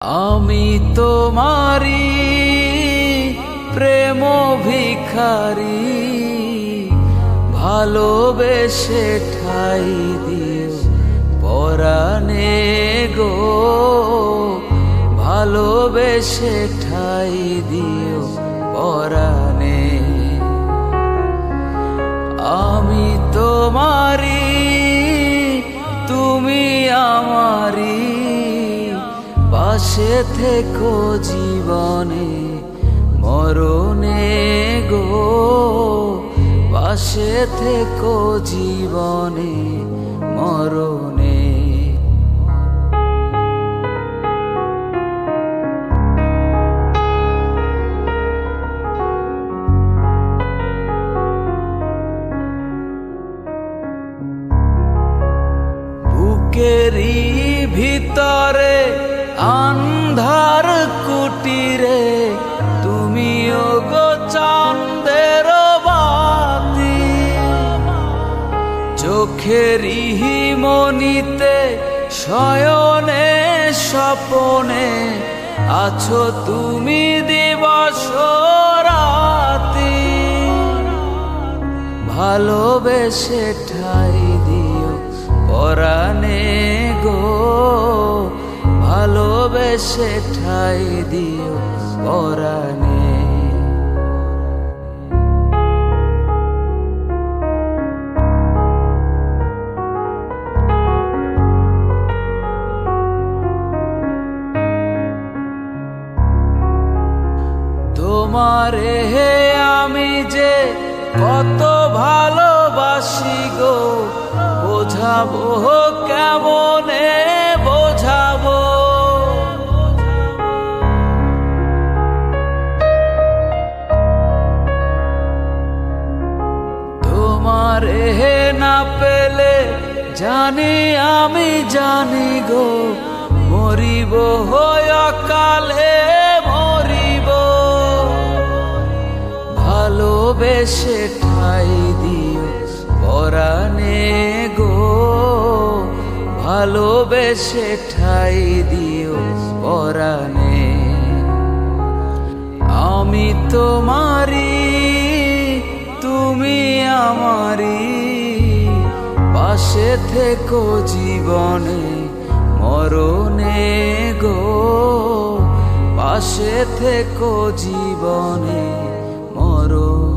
আমি তোমারি প্রেম ভিখারি, ভালোবেসে ঠাই দিও পরাণে গো, ভালোবেসে ঠাই দিও পরাণে। আমি তোমারি তুমি আমারি, পাশে থেকো জীবনে মরণে গো, পাশে থেকো জীবনে মরণে। বুকেরই ভিতরে আন্ধার কুটিরে তুমিও গো চাঁদের বাতি, চোখেরই মনিতে শয়নে স্বপনে আছো তুমি দিবস রাতি, ভালোবেসে ঠাই দিও পরাণে গো, ভালোবেসে ঠাই দিও পরাণে। তোমারে আমি যে কত ভালোবাসি গো, বোঝাবো কেমনে বোঝাবো। তোমারে না পেলে জানি আমি জানি গো, মরিব অকালে মরিব, ভালোবেসে ঠাই দিও পরাণে গো, ভালোবেসে ঠাই দিও পরাণে। আমি তোমারি তুমি আমারি, পাশে থেকো জীবনে মরণে গো, পাশে থেকো জীবনে মরণে।